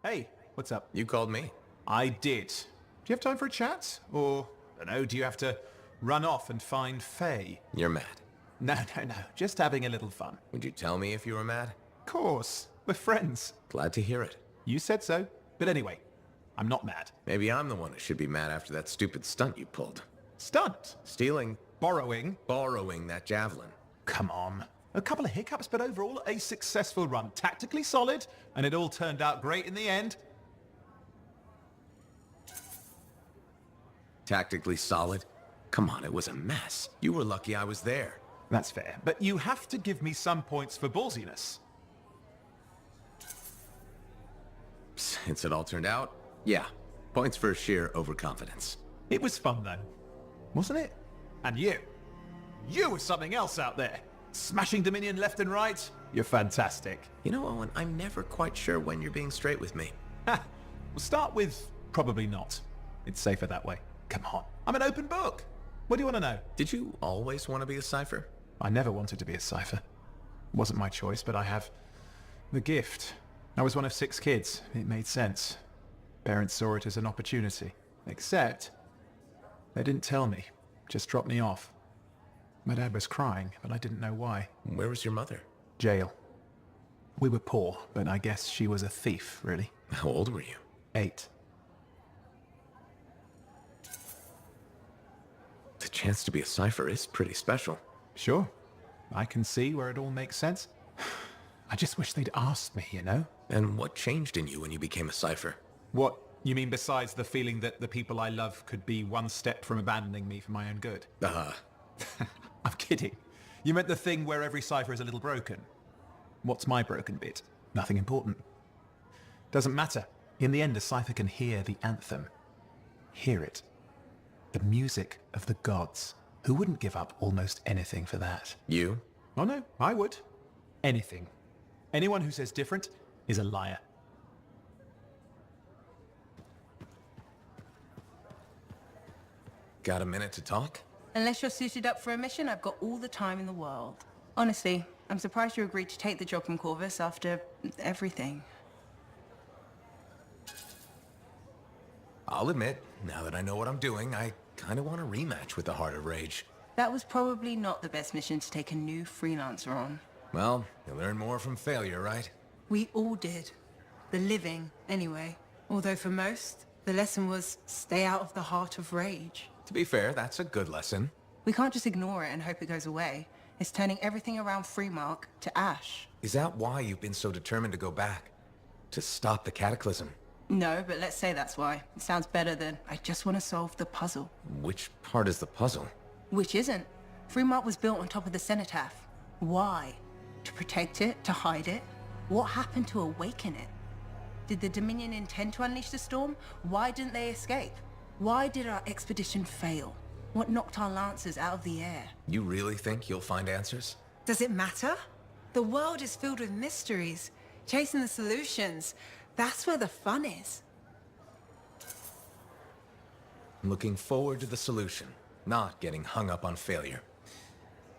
Hey, what's up? You called me. I did. Do you have time for a chat? Or, I don't know, do you have to run off and find Faye? You're mad. No, just having a little fun. Would you tell me if you were mad? Of course, we're friends. Glad to hear it. You said so. But anyway, I'm not mad. Maybe I'm the one who should be mad after that stupid stunt you pulled. Stunt? Stealing, Borrowing? borrowing that javelin. Come on. A couple of hiccups, but overall a successful run. Tactically solid, and it all turned out great in the end. Tactically solid? Come on, it was a mess. You were lucky I was there. That's fair, but you have to give me some points for ballsiness. Since it all turned out, yeah. Points for sheer overconfidence. It was fun though, wasn't it? And you were something else out there. Smashing Dominion left and right. You're fantastic. You know, Owen, I'm never quite sure when you're being straight with me. Ha! We'll start with probably not. It's safer that way. Come on, I'm an open book. What do you want to know? Did you always want to be a cipher? I never wanted to be a cipher. It wasn't my choice, but I have the gift. I was one of 6 kids. It made sense. Parents saw it as an opportunity. Except, they didn't tell me. Just dropped me off. My dad was crying, but I didn't know why. Where was your mother? Jail. We were poor, but I guess she was a thief, really. How old were you? 8. The chance to be a cipher is pretty special. Sure. I can see where it all makes sense. I just wish they'd asked me, you know? And what changed in you when you became a cipher? What, you mean besides the feeling that the people I love could be one step from abandoning me for my own good? I'm kidding. You meant the thing where every cipher is a little broken. What's my broken bit? Nothing important. Doesn't matter. In the end, a cipher can hear the anthem. Hear it. The music of the gods. Who wouldn't give up almost anything for that? You? Oh no, I would. Anything. Anyone who says different is a liar. Got a minute to talk? Unless you're suited up for a mission, I've got all the time in the world. Honestly, I'm surprised you agreed to take the job from Corvus after everything. I'll admit, now that I know what I'm doing, I kind of want a rematch with the Heart of Rage. That was probably not the best mission to take a new freelancer on. Well, you learn more from failure, right? We all did. The living, anyway. Although for most, the lesson was stay out of the Heart of Rage. To be fair, that's a good lesson. We can't just ignore it and hope it goes away. It's turning everything around Freemark to ash. Is that why you've been so determined to go back? To stop the cataclysm? No, but let's say that's why. It sounds better than I just want to solve the puzzle. Which part is the puzzle? Which isn't. Freemark was built on top of the cenotaph. Why? To protect it? To hide it? What happened to awaken it? Did the Dominion intend to unleash the storm? Why didn't they escape? Why did our expedition fail? What knocked our lancers out of the air? You really think you'll find answers? Does it matter? The world is filled with mysteries. Chasing the solutions, that's where the fun is. Looking forward to the solution, not getting hung up on failure.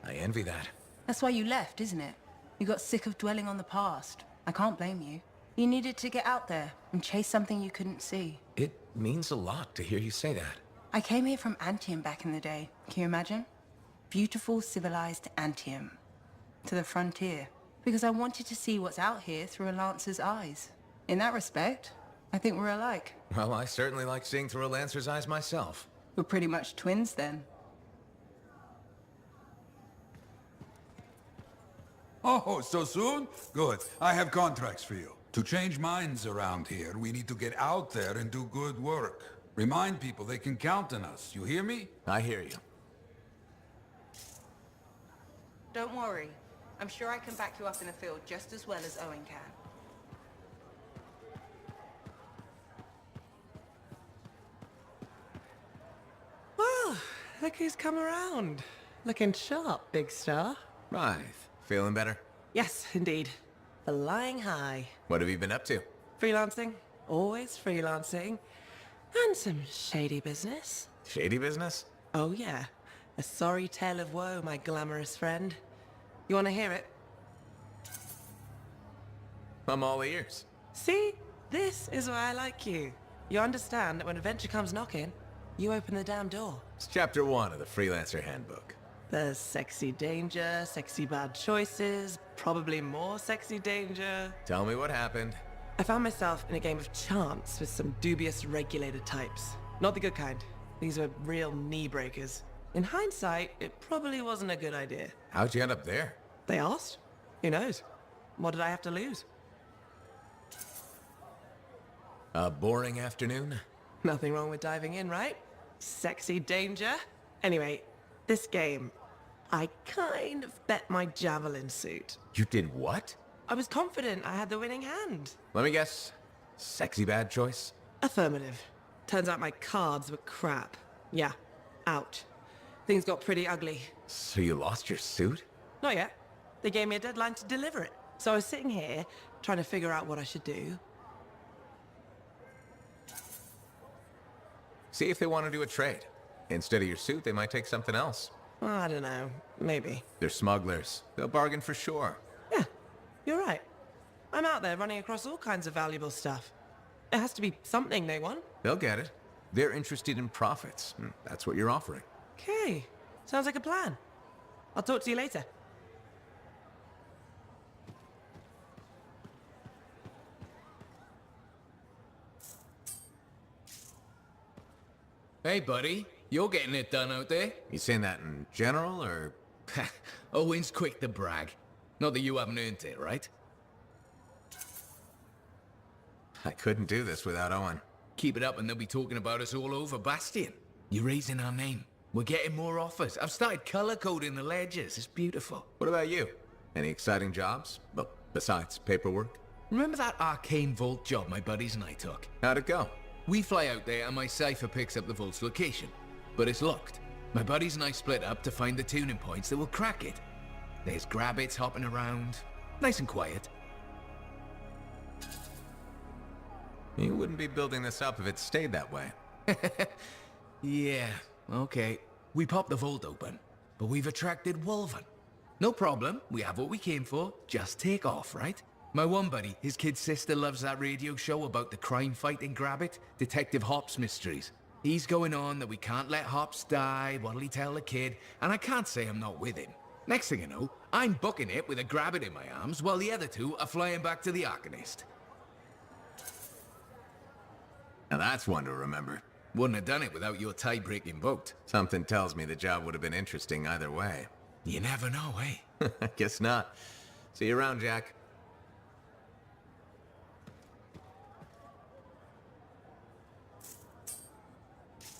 I envy that. That's why you left, isn't it? You got sick of dwelling on the past. I can't blame you. You needed to get out there and chase something you couldn't see. It means a lot to hear you say that. I came here from Anthem back in the day. Can you imagine? Beautiful, civilized Anthem. To the frontier. Because I wanted to see what's out here through a Lancer's eyes. In that respect, I think we're alike. Well, I certainly like seeing through a Lancer's eyes myself. We're pretty much twins then. Oh, so soon? Good. I have contracts for you. To change minds around here, we need to get out there and do good work. Remind people they can count on us. You hear me? I hear you. Don't worry. I'm sure I can back you up in the field just as well as Owen can. Well, look who's come around. Looking sharp, big star. Right. Feeling better? Yes, indeed. Flying high. What have you been up to? Freelancing. Always freelancing. And some shady business. Shady business? Oh yeah. A sorry tale of woe, my glamorous friend. You want to hear it? I'm all ears. See? This is why I like you. You understand that when adventure comes knocking, you open the damn door. It's chapter 1 of the Freelancer Handbook. There's sexy danger, sexy bad choices, probably more sexy danger. Tell me what happened. I found myself in a game of chance with some dubious regulator types. Not the good kind. These were real knee breakers. In hindsight, it probably wasn't a good idea. How'd you end up there? They asked. Who knows? What did I have to lose? A boring afternoon? Nothing wrong with diving in, right? Sexy danger. Anyway, this game, I kind of bet my javelin suit. You did what? I was confident I had the winning hand. Let me guess. Sexy bad choice? Affirmative. Turns out my cards were crap. Yeah, out. Things got pretty ugly. So you lost your suit? Not yet. They gave me a deadline to deliver it. So I was sitting here, trying to figure out what I should do. See if they want to do a trade. Instead of your suit, they might take something else. I don't know. Maybe. They're smugglers. They'll bargain for sure. Yeah, you're right. I'm out there running across all kinds of valuable stuff. It has to be something they want. They'll get it. They're interested in profits. That's what you're offering. Okay, sounds like a plan. I'll talk to you later. Hey, buddy. You're getting it done out there. You saying that in general, or...? Owen's quick to brag. Not that you haven't earned it, right? I couldn't do this without Owen. Keep it up and they'll be talking about us all over Bastion. You're raising our name. We're getting more offers. I've started color-coding the ledgers. It's beautiful. What about you? Any exciting jobs? Well, besides paperwork? Remember that arcane vault job my buddies and I took? How'd it go? We fly out there and my cipher picks up the vault's location. But it's locked. My buddies and I split up to find the tuning points that will crack it. There's grabbits hopping around. Nice and quiet. You wouldn't be building this up if it stayed that way. Yeah, okay. We popped the vault open, but we've attracted Wolven. No problem, we have what we came for. Just take off, right? My one buddy, his kid's sister loves that radio show about the crime fight in Grabbit, Detective Hops Mysteries. He's going on that we can't let Hops die, what'll he tell the kid, and I can't say I'm not with him. Next thing you know, I'm booking it with a Grabbit in my arms, while the other two are flying back to the Arcanist. Now that's one to remember. Wouldn't have done it without your tie-breaking boat. Something tells me the job would have been interesting either way. You never know, eh? Guess not. See you around, Jack.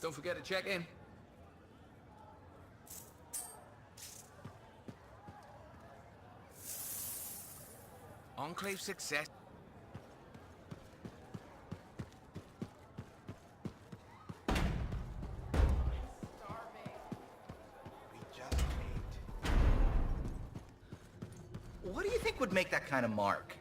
Don't forget to check in. Enclave success. What do you think would make that kind of mark?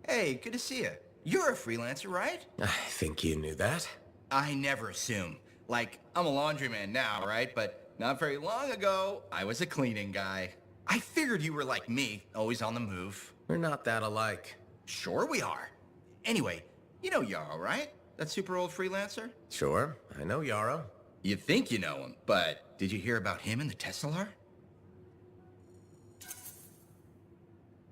Hey, good to see you. You're a freelancer, right? I think you knew that. I never assume. Like, I'm a laundryman now, right? But not very long ago, I was a cleaning guy. I figured you were like me, always on the move. We're not that alike. Sure we are. Anyway, you know Yarrow, right? That super old freelancer? Sure, I know Yarrow. You think you know him, but did you hear about him and the Tesla?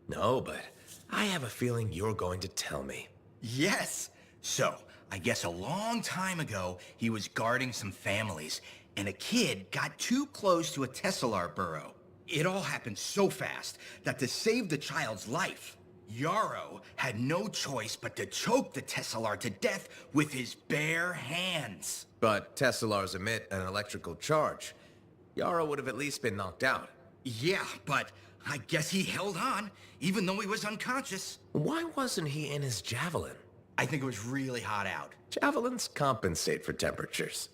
No, but I have a feeling you're going to tell me. Yes. So, I guess a long time ago, he was guarding some families, and a kid got too close to a Tesselar burrow. It all happened so fast that to save the child's life, Yarrow had no choice but to choke the Tesselar to death with his bare hands. But Tesselars emit an electrical charge. Yarrow would have at least been knocked out. Yeah, but I guess he held on, even though he was unconscious. Why wasn't he in his javelin? I think it was really hot out. Javelins compensate for temperatures.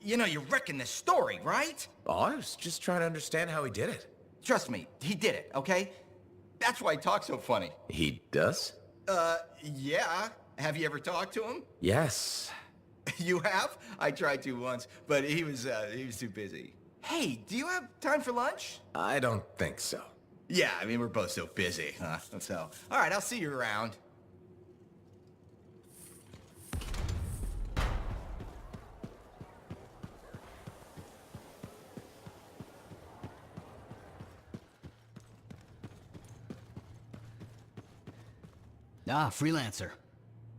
You know, you reckon this story, right? Oh, I was just trying to understand how he did it. Trust me, he did it, okay? That's why he talks so funny. He does? Yeah. Have you ever talked to him? Yes. You have? I tried to once, but he was too busy. Hey, do you have time for lunch? I don't think so. Yeah, I mean, we're both so busy, huh? So, all right, I'll see you around. Ah, freelancer.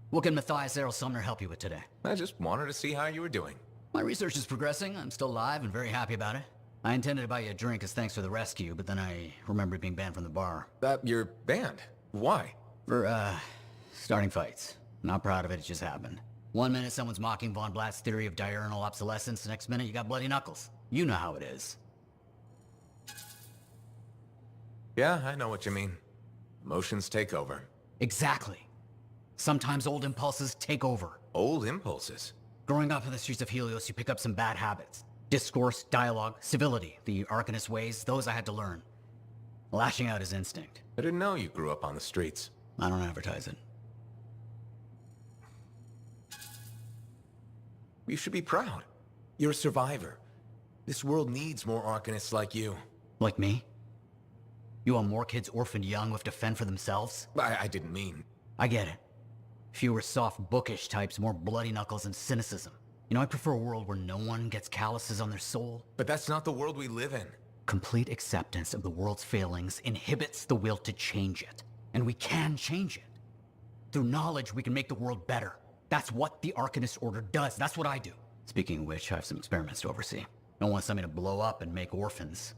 What can Matthias Errol Sumner help you with today? I just wanted to see how you were doing. My research is progressing. I'm still alive and very happy about it. I intended to buy you a drink as thanks for the rescue, but then I remembered being banned from the bar. You're banned? Why? For, starting fights. Not proud of it, it just happened. One minute someone's mocking Von Blatt's theory of diurnal obsolescence, the next minute you got bloody knuckles. You know how it is. Yeah, I know what you mean. Emotions take over. Exactly. Sometimes old impulses take over. Old impulses? Growing up in the streets of Helios, you pick up some bad habits. Discourse, dialogue, civility, the Arcanist ways, those I had to learn. Lashing out is instinct. I didn't know you grew up on the streets. I don't advertise it. You should be proud. You're a survivor. This world needs more Arcanists like you. Like me? You want more kids orphaned young who have to fend for themselves? I didn't mean... I get it. Fewer soft, bookish types, more bloody knuckles and cynicism. You know, I prefer a world where no one gets calluses on their soul. But that's not the world we live in. Complete acceptance of the world's failings inhibits the will to change it. And we can change it. Through knowledge, we can make the world better. That's what the Arcanist Order does. That's what I do. Speaking of which, I have some experiments to oversee. Don't want something to blow up and make orphans.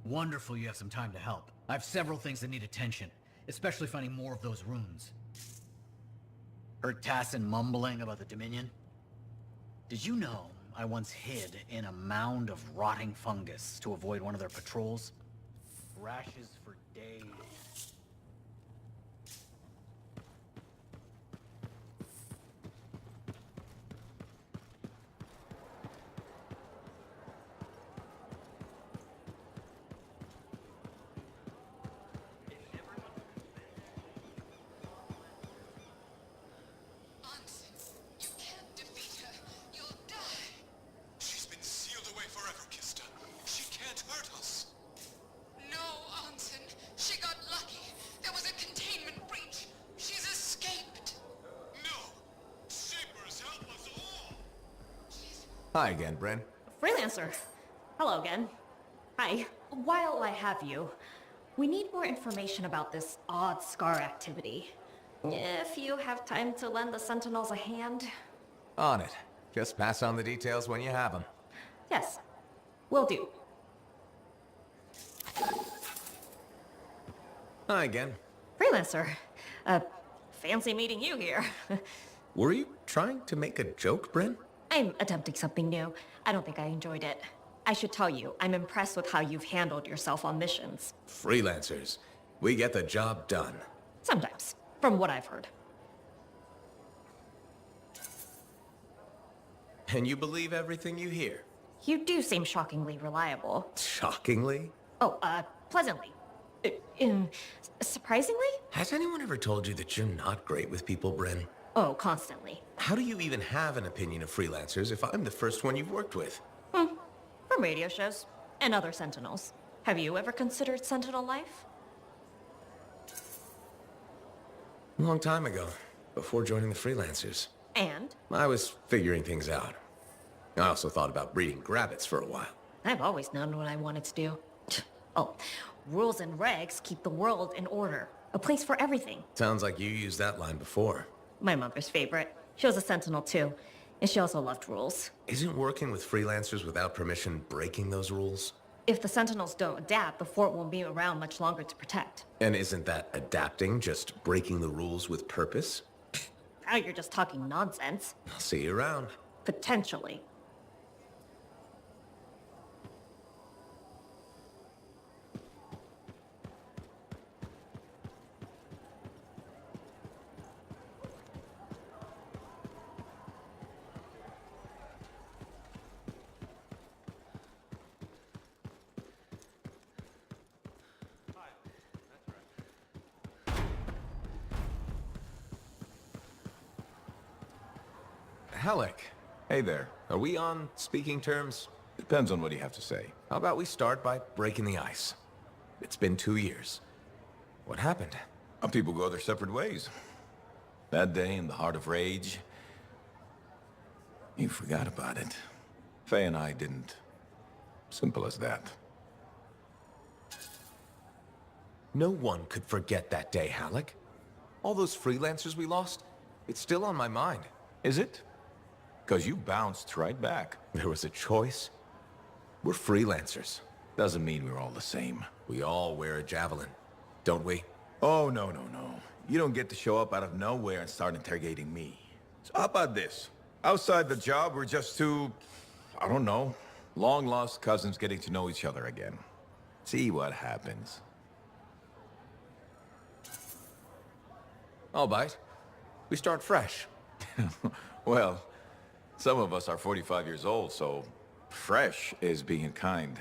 Wonderful you have some time to help. I have several things that need attention, especially finding more of those runes. Heard Tassin mumbling about the Dominion? Did you know I once hid in a mound of rotting fungus to avoid one of their patrols? Rashes for days. Hi again, Bren. Freelancer. Hello again. Hi. While I have you, we need more information about this odd scar activity. If you have time to lend the Sentinels a hand. On it. Just pass on the details when you have them. Yes, will do. Hi again. Freelancer. Fancy meeting you here. Were you trying to make a joke, Bren? I'm attempting something new. I don't think I enjoyed it. I should tell you, I'm impressed with how you've handled yourself on missions. Freelancers. We get the job done. Sometimes, from what I've heard. And you believe everything you hear? You do seem shockingly reliable. Shockingly? Oh, pleasantly. Surprisingly? Has anyone ever told you that you're not great with people, Bren? Oh, constantly. How do you even have an opinion of freelancers if I'm the first one you've worked with? From radio shows and other Sentinels. Have you ever considered Sentinel life? A long time ago, before joining the freelancers. And? I was figuring things out. I also thought about breeding grabbits for a while. I've always known what I wanted to do. Oh, rules and regs keep the world in order. A place for everything. Sounds like you used that line before. My mother's favorite. She was a Sentinel too, and she also loved rules. Isn't working with freelancers without permission breaking those rules? If the Sentinels don't adapt, the fort won't be around much longer to protect. And isn't that adapting just breaking the rules with purpose? Now you're just talking nonsense. I'll see you around. Potentially. Halleck. Hey there. Are we on speaking terms? Depends on what you have to say. How about we start by breaking the ice? It's been 2 years. What happened? People go their separate ways. That day in the heart of rage, you forgot about it. Faye and I didn't. Simple as that. No one could forget that day, Halleck. All those freelancers we lost, it's still on my mind. Is it? Because you bounced right back. There was a choice. We're freelancers. Doesn't mean we're all the same. We all wear a javelin, don't we? Oh, no. You don't get to show up out of nowhere and start interrogating me. So how about this? Outside the job, we're just two, I don't know, long-lost cousins getting to know each other again. See what happens. I'll bite. We start fresh. Well, some of us are 45 years old, so fresh is being kind.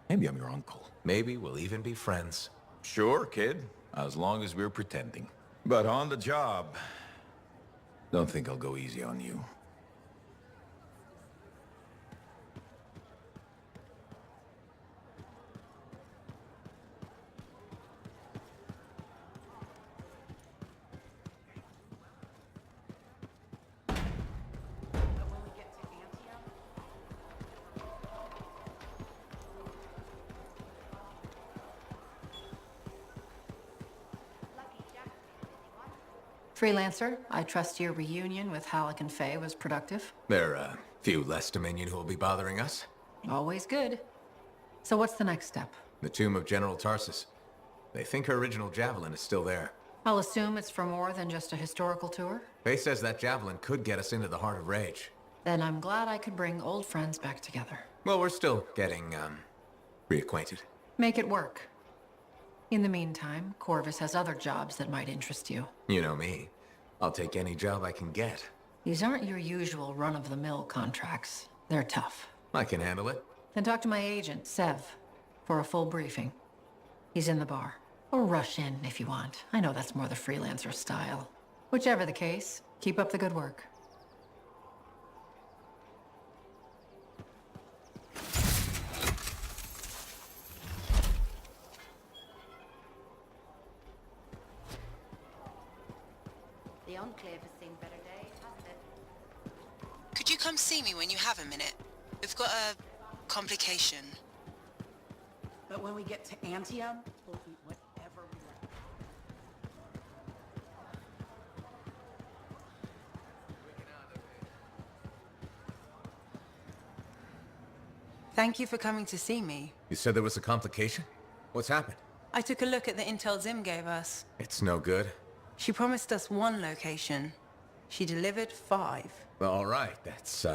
Maybe I'm your uncle. Maybe we'll even be friends. Sure, kid, as long as we're pretending. But on the job, don't think I'll go easy on you. Freelancer, I trust your reunion with Halleck and Faye was productive. There are a few less Dominion who will be bothering us. Always good. So what's the next step? The tomb of General Tarsus. They think her original javelin is still there. I'll assume it's for more than just a historical tour. Faye says that javelin could get us into the heart of Rage. Then I'm glad I could bring old friends back together. Well, we're still getting, reacquainted. Make it work. In the meantime, Corvus has other jobs that might interest you. You know me. I'll take any job I can get. These aren't your usual run-of-the-mill contracts. They're tough. I can handle it. Then talk to my agent, Sev, for a full briefing. He's in the bar. Or rush in if you want. I know that's more the freelancer style. Whichever the case, keep up the good work. The Enclave has seen better days, hasn't it? Could you come see me when you have a minute? We've got a complication. But when we get to Anthem, we'll eat whatever we like. Thank you for coming to see me. You said there was a complication? What's happened? I took a look at the intel Zim gave us. It's no good. She promised us 1 location. She delivered 5. Well, all right, that's,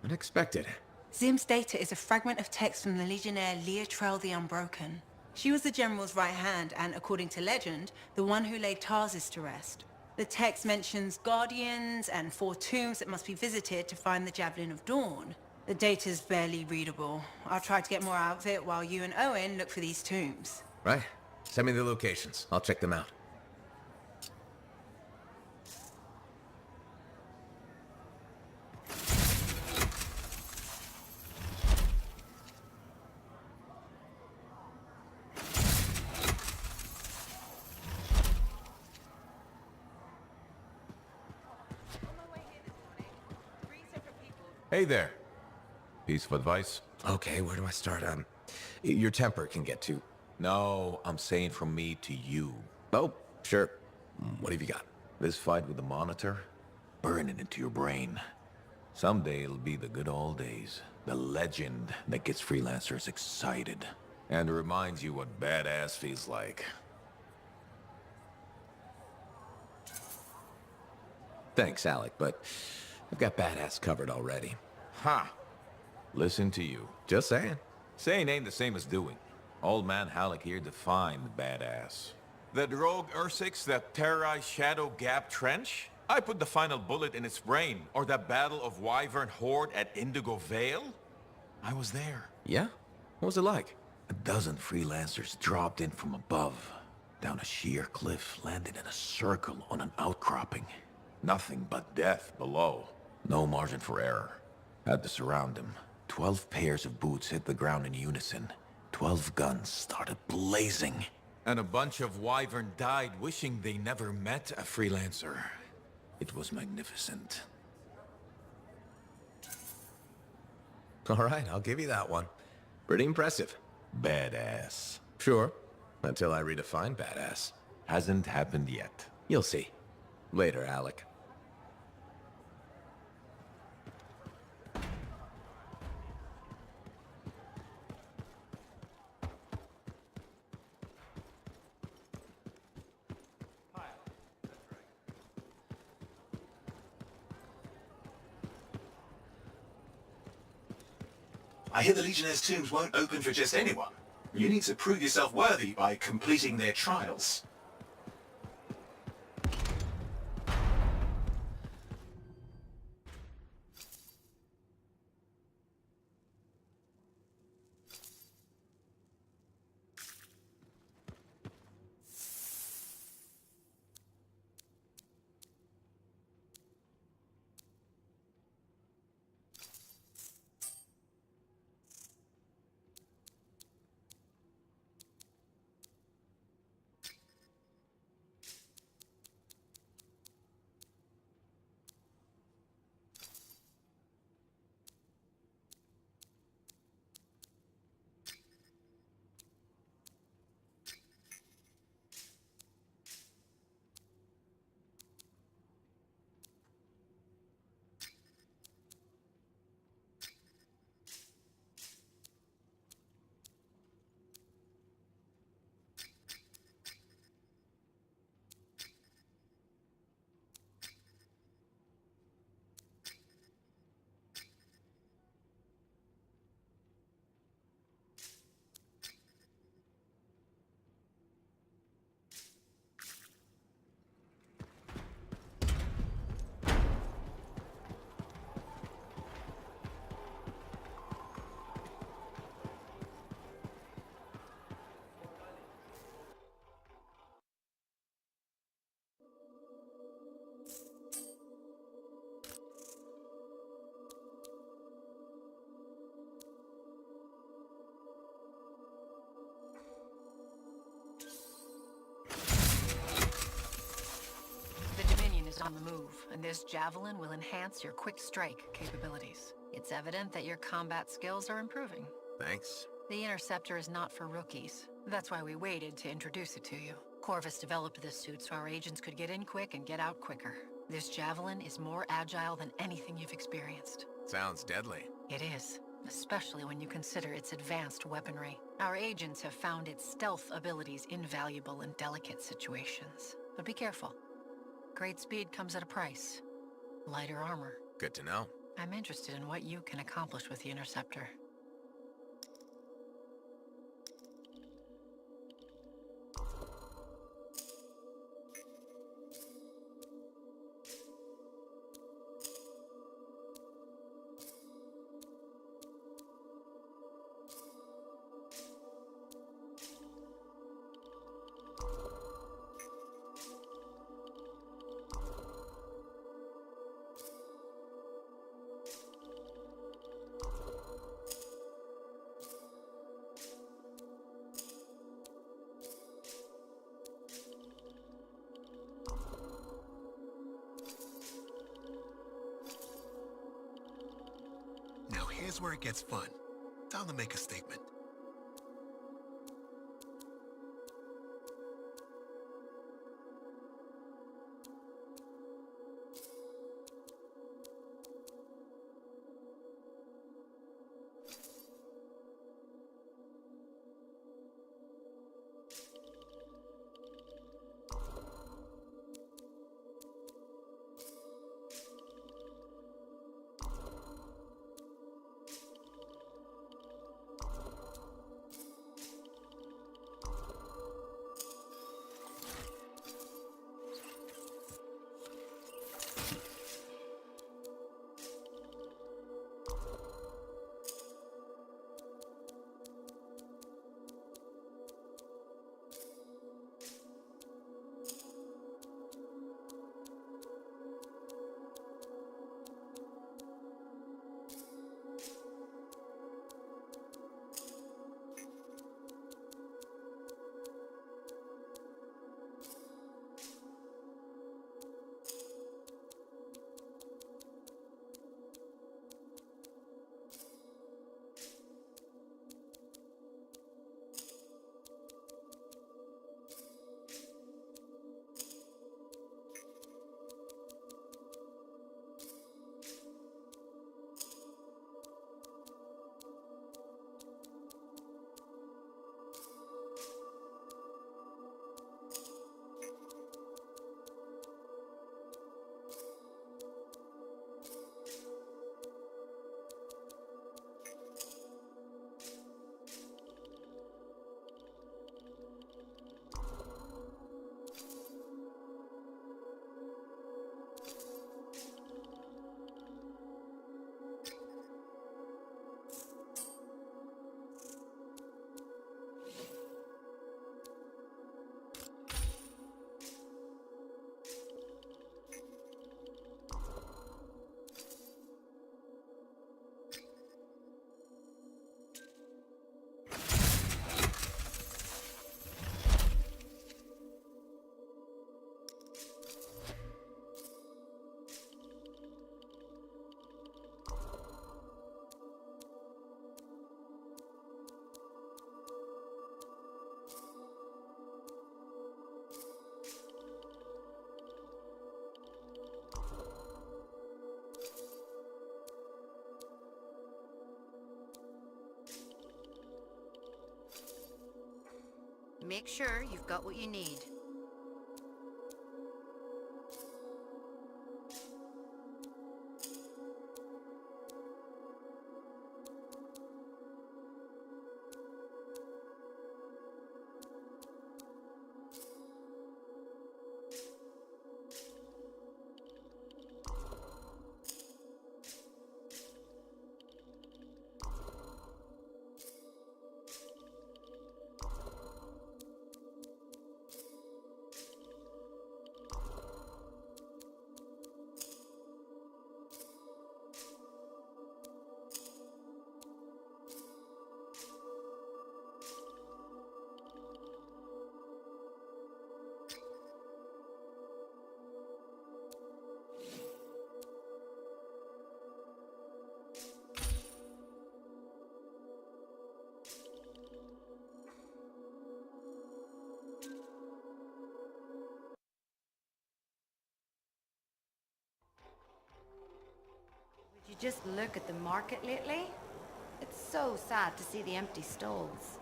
unexpected. Zim's data is a fragment of text from the Legionnaire Leotrel the Unbroken. She was the General's right hand and, according to legend, the one who laid Tarsus to rest. The text mentions guardians and 4 tombs that must be visited to find the Javelin of Dawn. The data's barely readable. I'll try to get more out of it while you and Owen look for these tombs. Right. Send me the locations. I'll check them out. Hey there. Piece of advice? Okay, where do I start? Your temper can get to... No, I'm saying from me to you. Oh, sure. What have you got? This fight with the Monitor, burn it into your brain. Someday it'll be the good old days. The legend that gets freelancers excited. And reminds you what badass feels like. Thanks, Alec, but I've got badass covered already. Ha! Listen to you. Just saying. Saying ain't the same as doing. Old man Halleck here defined badass. The rogue Ursix that terrorized Shadow Gap Trench? I put the final bullet in its brain. Or that battle of Wyvern Horde at Indigo Vale? I was there. Yeah? What was it like? A dozen freelancers dropped in from above. Down a sheer cliff, landed in a circle on an outcropping. Nothing but death below. No margin for error. Had to surround him. 12 pairs of boots hit the ground in unison. 12 guns started blazing. And a bunch of Wyvern died wishing they never met a freelancer. It was magnificent. All right, I'll give you that one. Pretty impressive. Badass. Sure. Until I redefine badass. Hasn't happened yet. You'll see. Later, Alec. I hear the Legionnaires' tombs won't open for just anyone. You need to prove yourself worthy by completing their trials. On the move, and this javelin will enhance your quick strike capabilities. It's evident that your combat skills are improving. Thanks. The Interceptor is not for rookies. That's why we waited to introduce it to you. Corvus developed this suit so our agents could get in quick and get out quicker. This javelin is more agile than anything you've experienced. Sounds deadly. It is, especially when you consider its advanced weaponry. Our agents have found its stealth abilities invaluable in delicate situations. But be careful. Great speed comes at a price. Lighter armor. Good to know. I'm interested in what you can accomplish with the Interceptor. Now here's where it gets fun. Time to make a statement. Make sure you've got what you need. Did you just look at the market lately? It's so sad to see the empty stalls.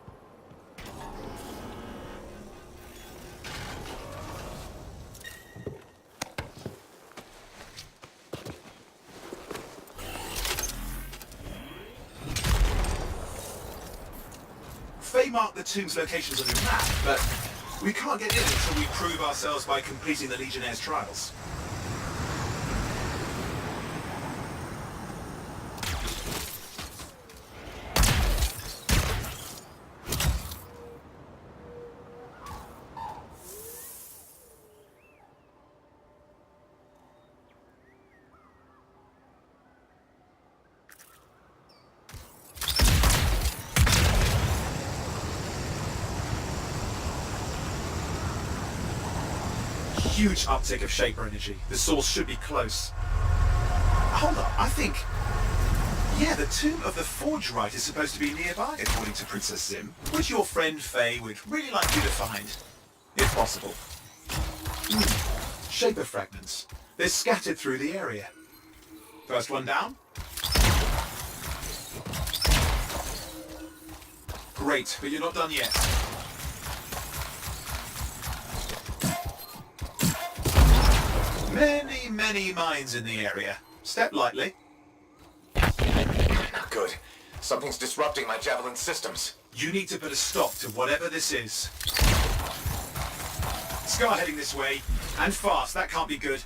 Faye marked the tomb's locations on your map, but we can't get in until we prove ourselves by completing the Legionnaire's trials. Huge uptick of Shaper energy. The source should be close. Hold on, I think... Yeah, the tomb of the Forge Rite is supposed to be nearby, according to Princess Zim, which your friend Faye would really like you to find, if possible. Shaper fragments. They're scattered through the area. First one down. Great, but you're not done yet. Many, many mines in the area. Step lightly. Not good. Something's disrupting my Javelin systems. You need to put a stop to whatever this is. Scar heading this way, and fast. That can't be good.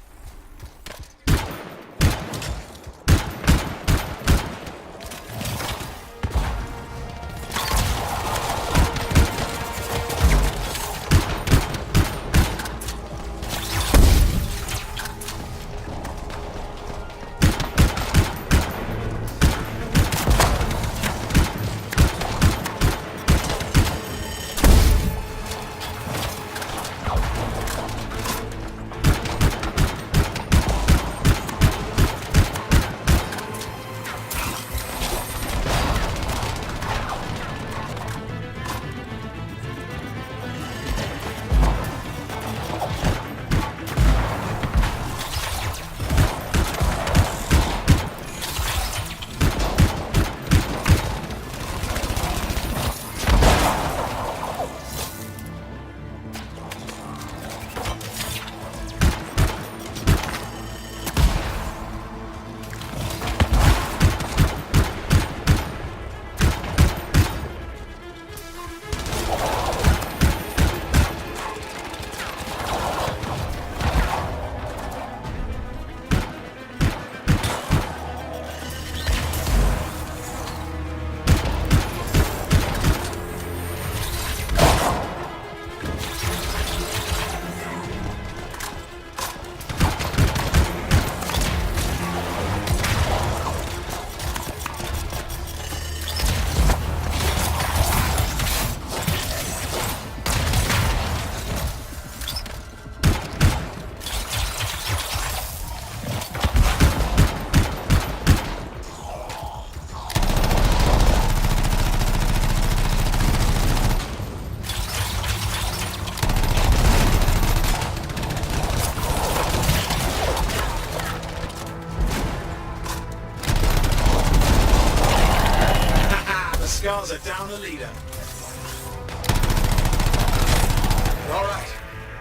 Scars are down a leader.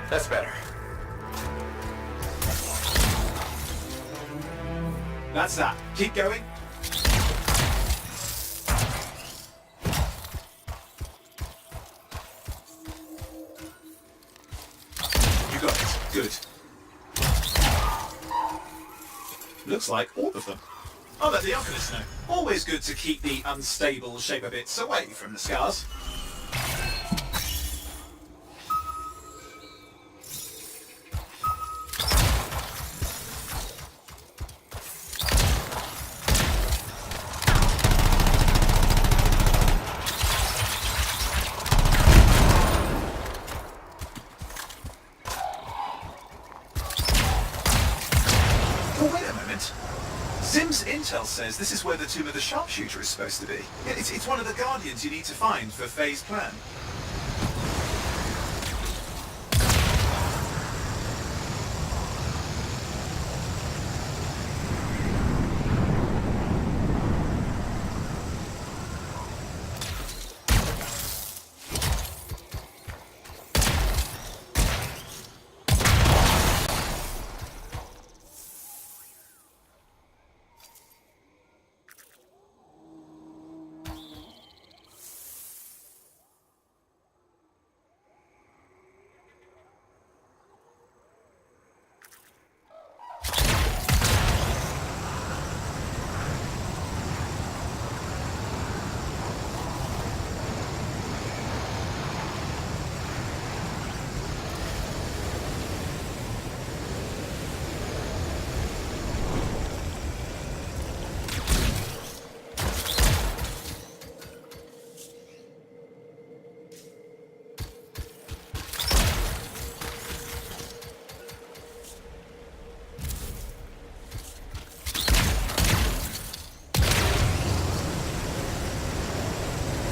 That's better. That's that. Keep going. You got it. Good. Looks like all of them. I'll let the alchemist know. Always good to keep the unstable shape of bits away from the scars. Sim's intel says this is where the tomb of the sharpshooter is supposed to be. It's one of the guardians you need to find for Faye's plan.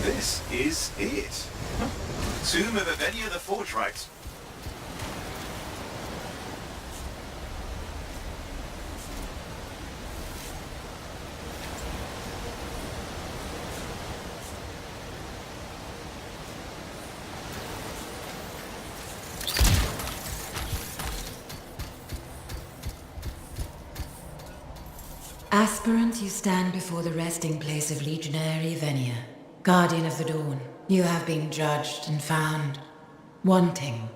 This is it. Tomb of Avenia the Forgerite. Aspirant, you stand before the resting place of Legionary Avenia. Guardian of the Dawn, you have been judged and found wanting.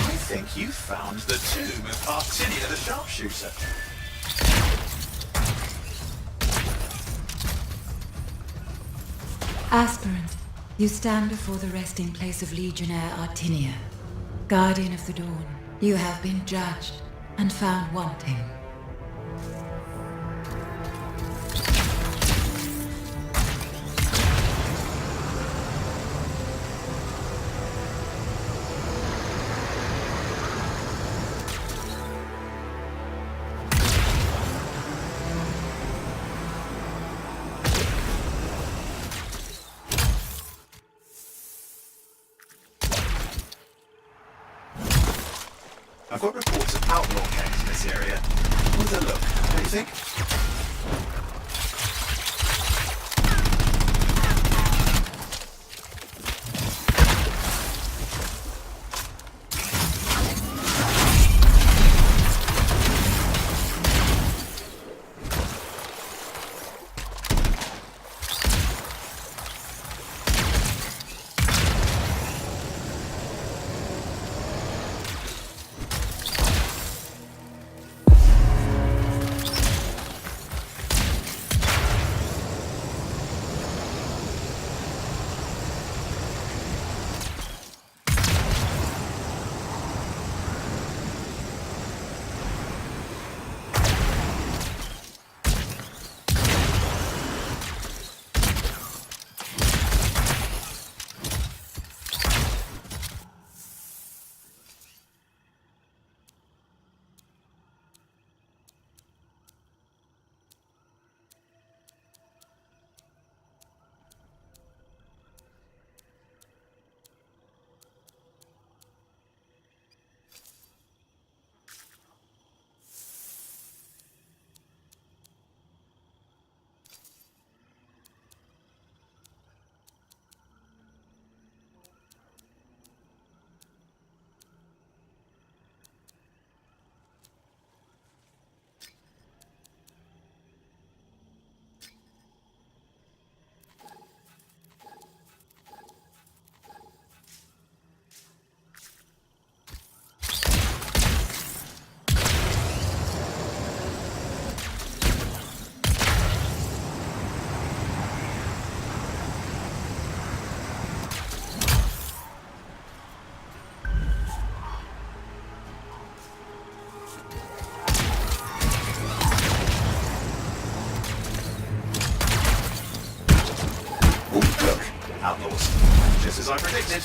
I think you found the tomb of Artinia the Sharpshooter. Aspirant, you stand before the resting place of Legionnaire Artinia. Guardian of the Dawn, you have been judged and found wanting. I've got reports of outlaw gangs in this area. What's a look? What do you think? as I predicted.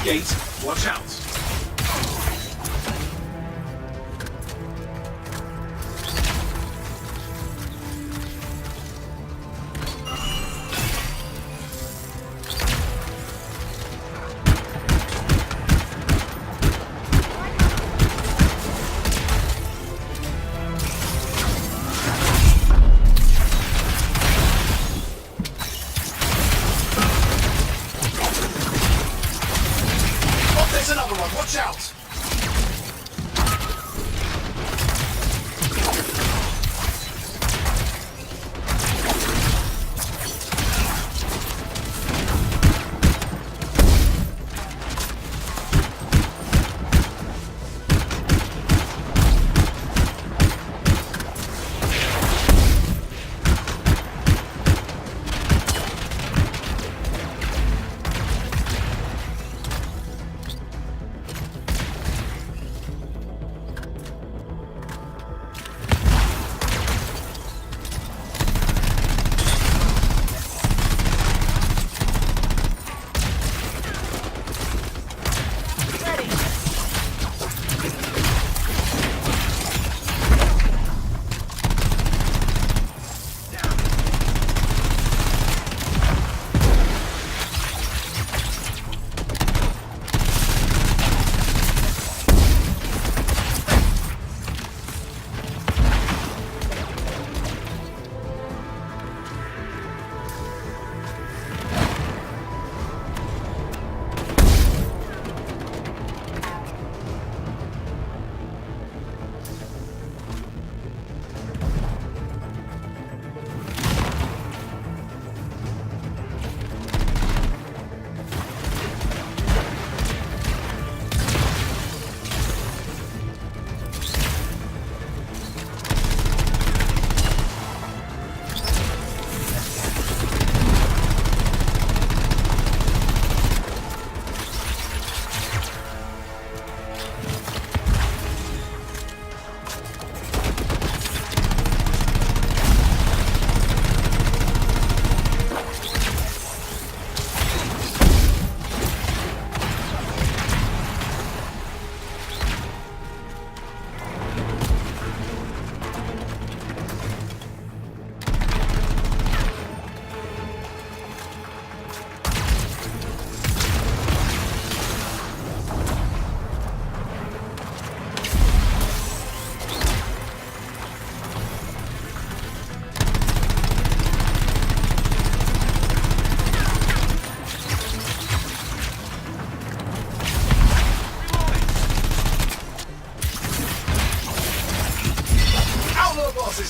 Gate, watch out. There's another one, watch out!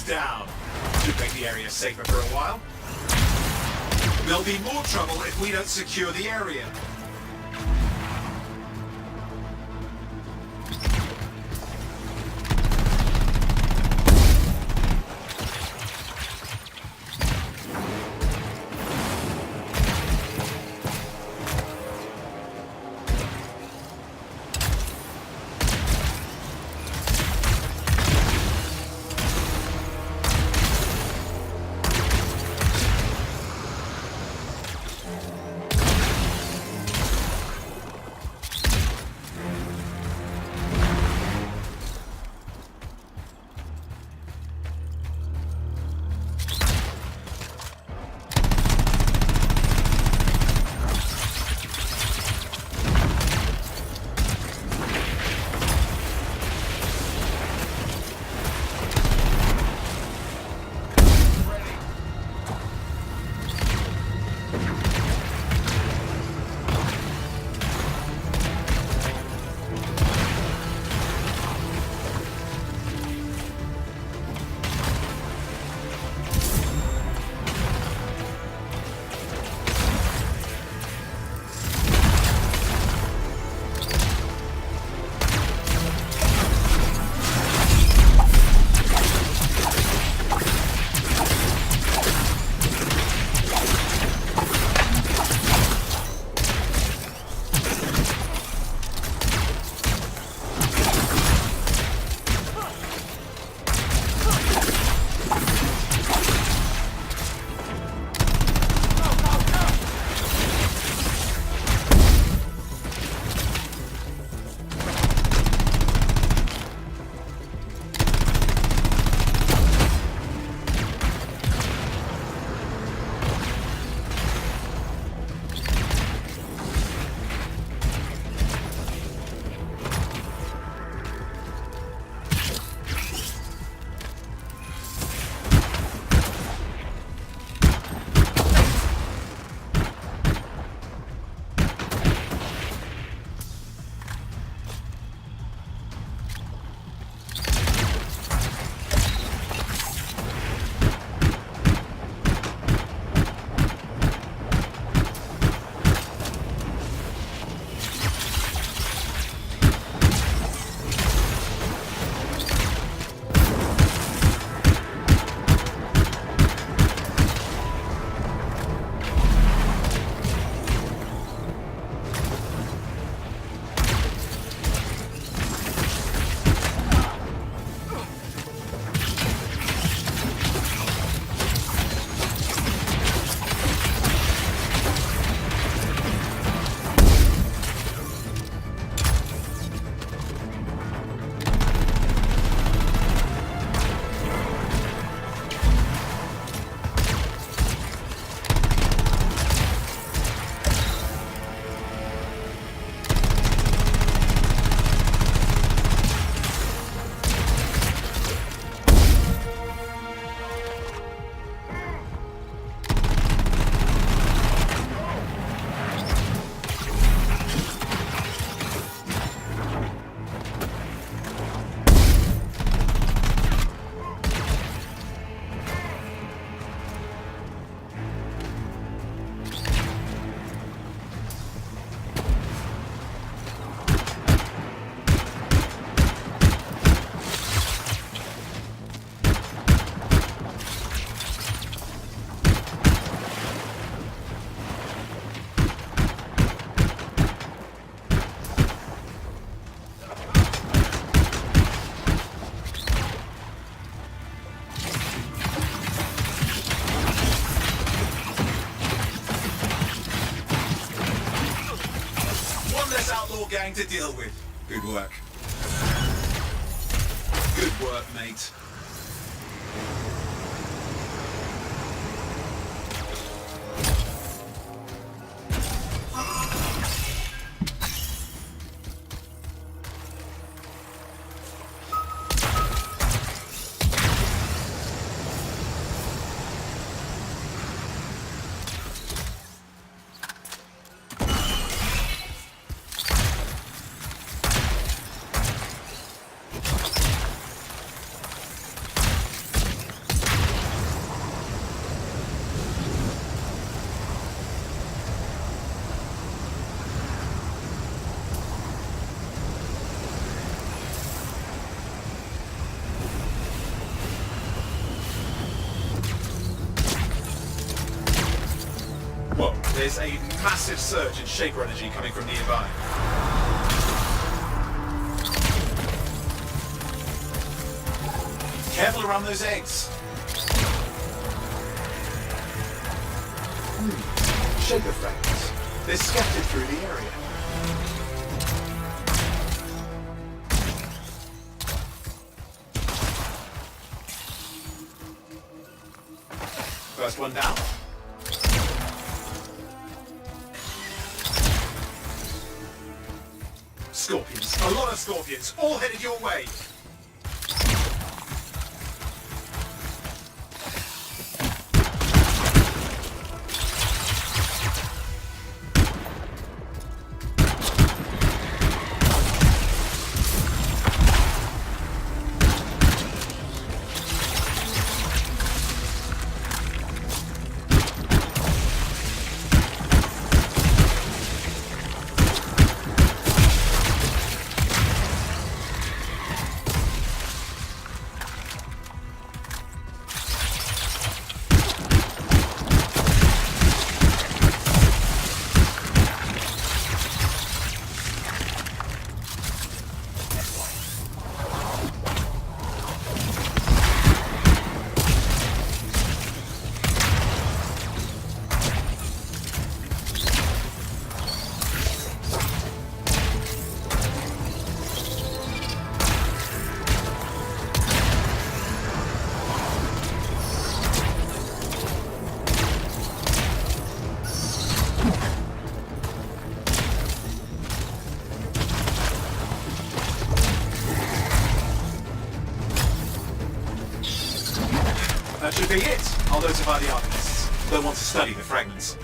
Down. Should make the area safer for a while. There'll be more trouble if we don't secure the area. gang to deal with. Good work. Good work, mate. Whoa, there's a massive surge in Shaper energy coming from nearby. Careful around those eggs. Shaper fragments. They're scattered through the area. First one down. Scorpions. A lot of scorpions. All headed your way. That should be it. I'll notify the archivists. They'll want to study the fragments.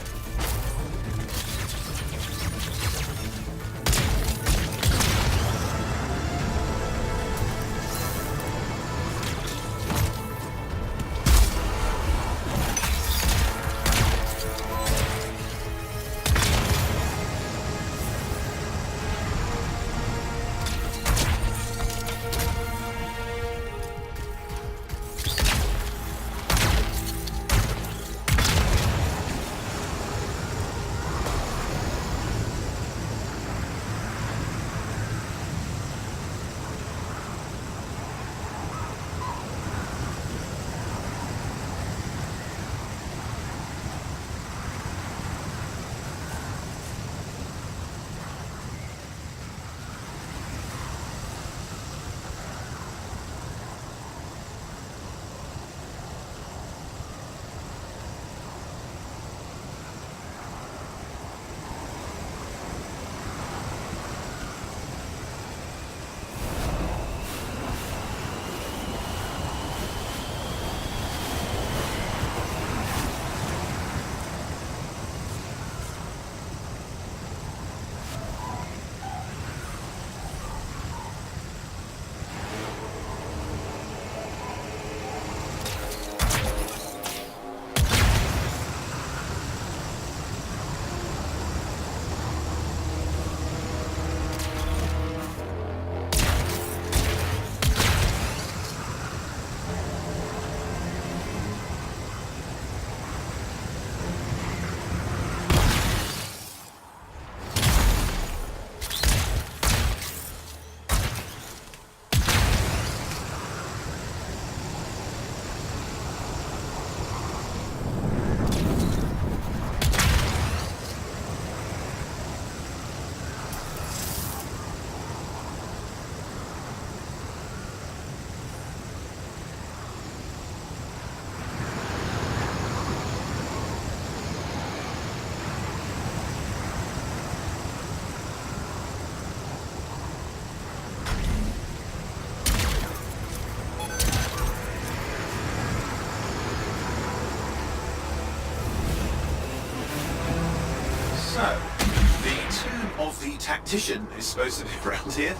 The tactician is supposed to be around here,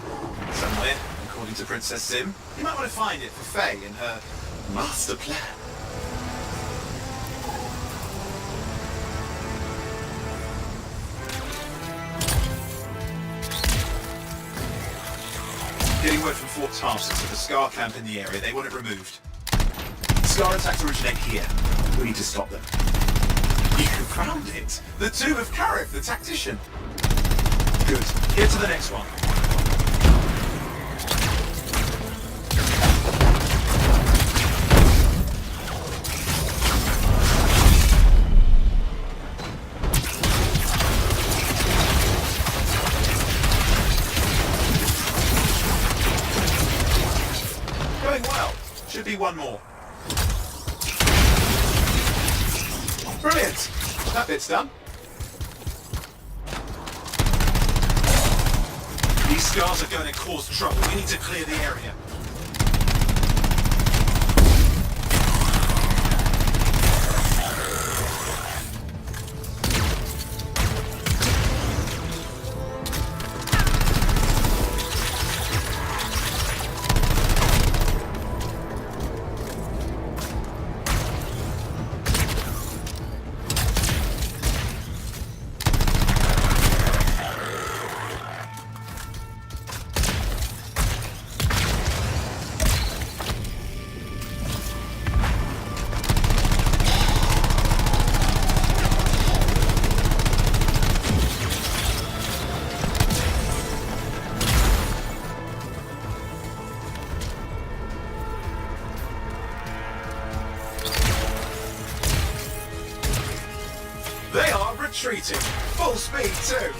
somewhere, according to Princess Sim. You might want to find it for Faye in her master plan. Getting word from Fort Tarsus of the Scar camp in the area. They want it removed. Scar attacks originate here. We need to stop them. You found it! The tomb of Karif, the tactician! Good. Get to the next one. Going well. Should be one more. Brilliant! That bit's done. These scars are going to cause trouble. We need to clear the area. They are retreating. Full speed too.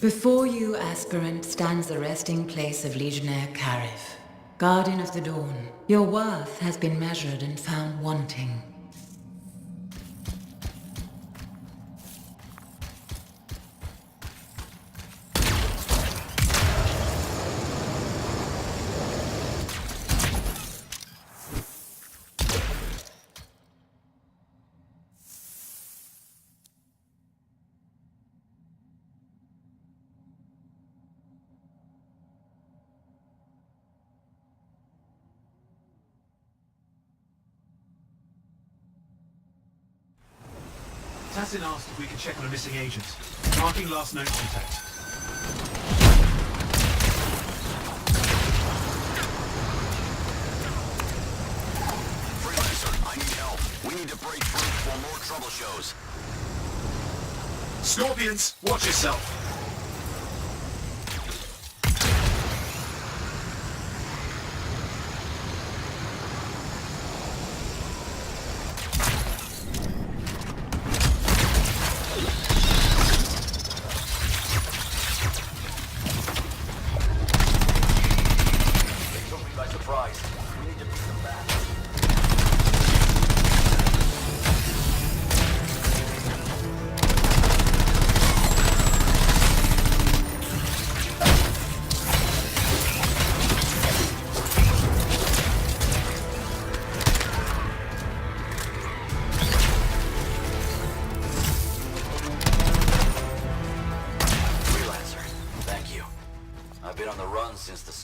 Before you, aspirant, stands the resting place of Legionnaire Karif, Guardian of the Dawn. Your worth has been measured and found wanting. Tassin asked if we could check on a missing agent. Marking last known contact. Freelancer, I need help. We need to break through before more trouble shows. Scorpions, watch yourself.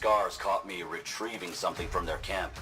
scars caught me retrieving something from their camp.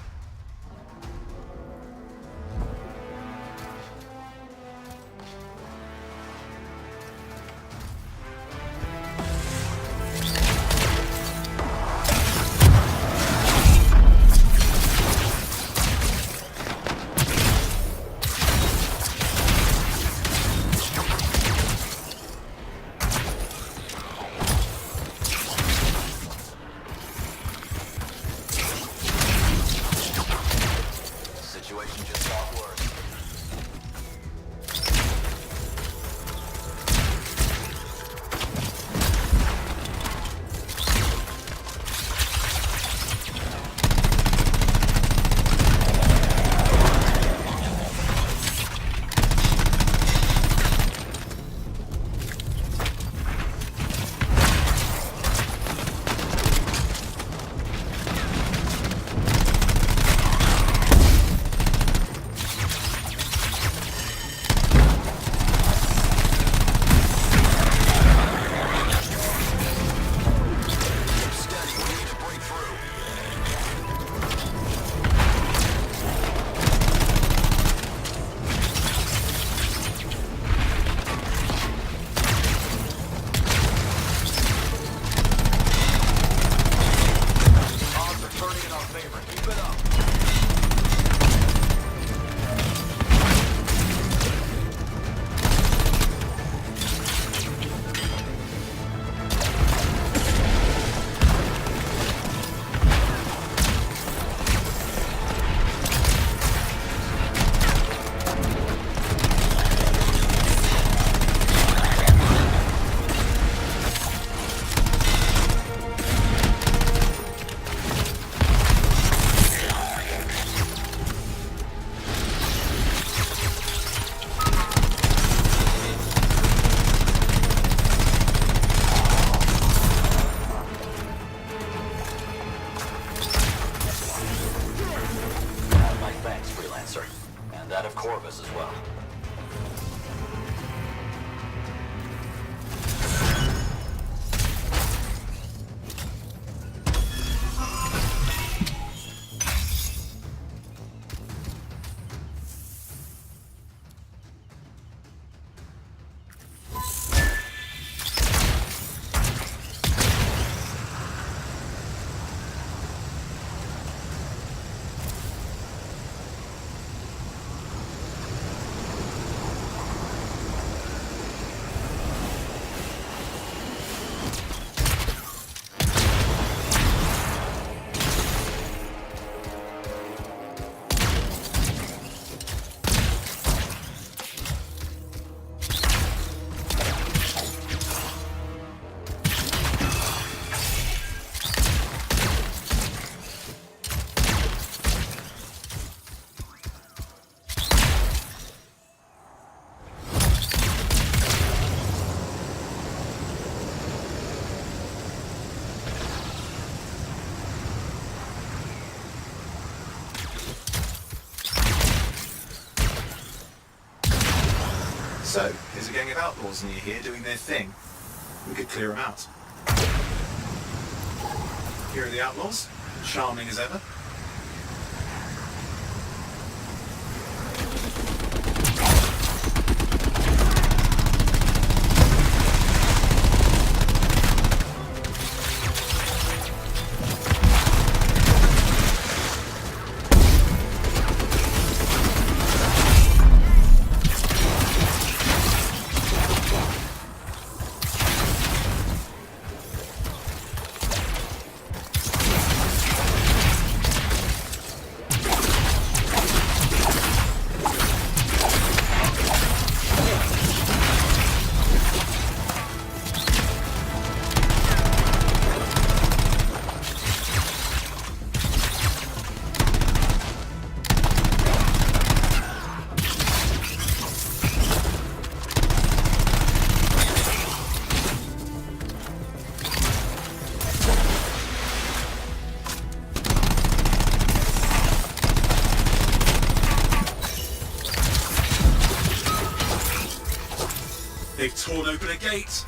So, here's a gang of outlaws near here doing their thing. We could clear them out. Here are the outlaws, charming as ever. They've torn open a gate.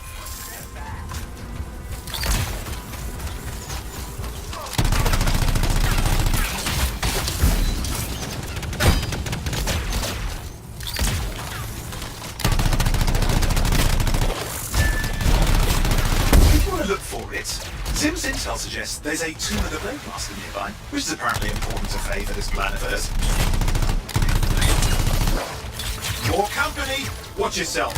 for it. Zim's intel suggests there's a Tomb of the Blade Master nearby, which is apparently important to Faye for this plan of hers. Your company, watch yourself.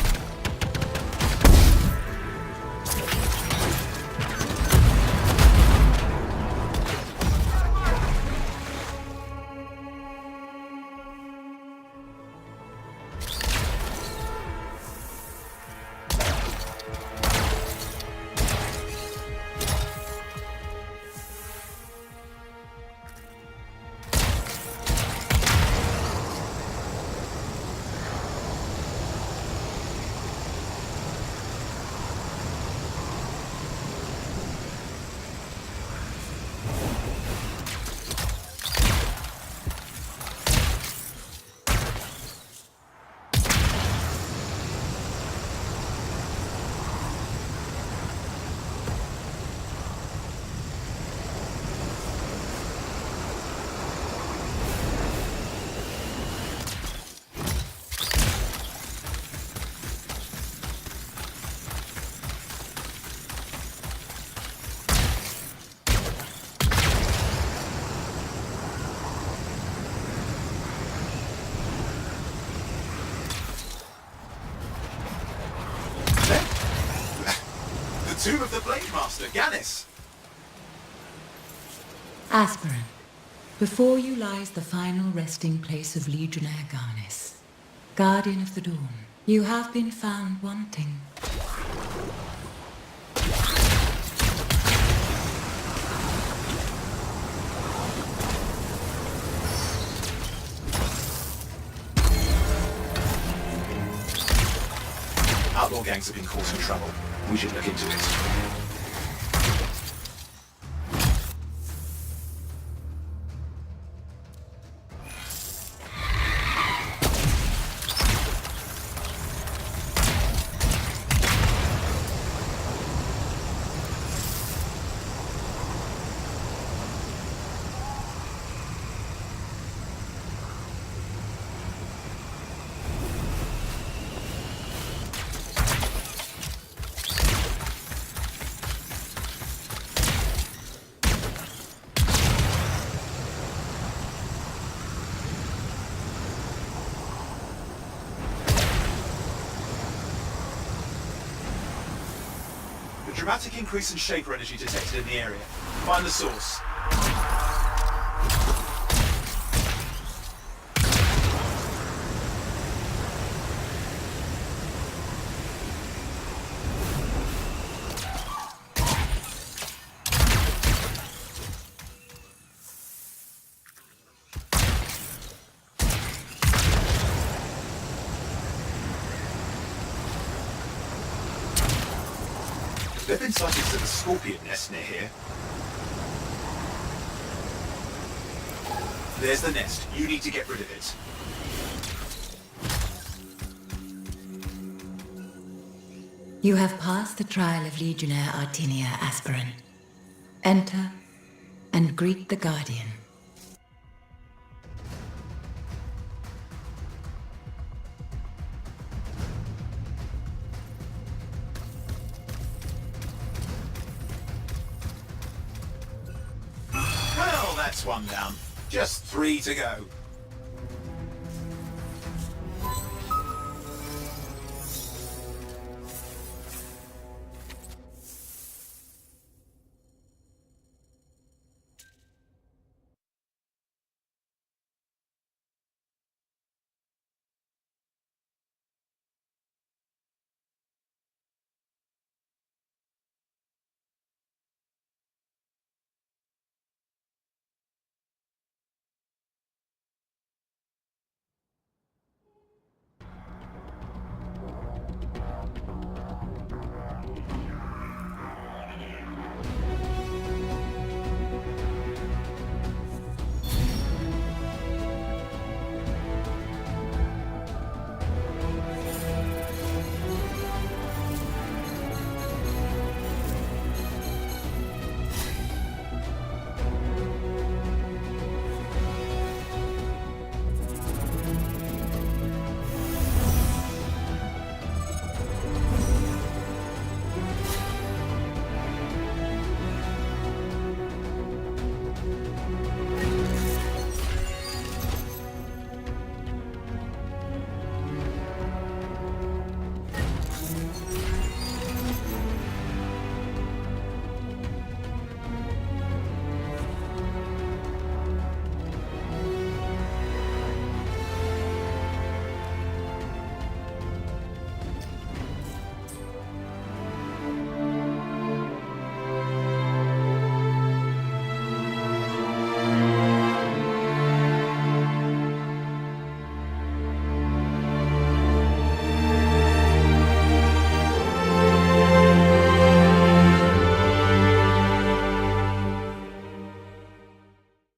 Tomb of the Blade Master, Gannis! Aspirin. Before you lies the final resting place of Legionnaire Garnis, Guardian of the Dawn. You have been found wanting. Outlaw gangs have been causing trouble. We should look into it. Dramatic increase in Shaper energy detected in the area. Find the source. There have been sightings of a scorpion nest near here. There's the nest. You need to get rid of it. You have passed the trial of Legionnaire Artinia, Aspirin. Enter and greet the Guardian. Well, that's one down. Just 3 to go.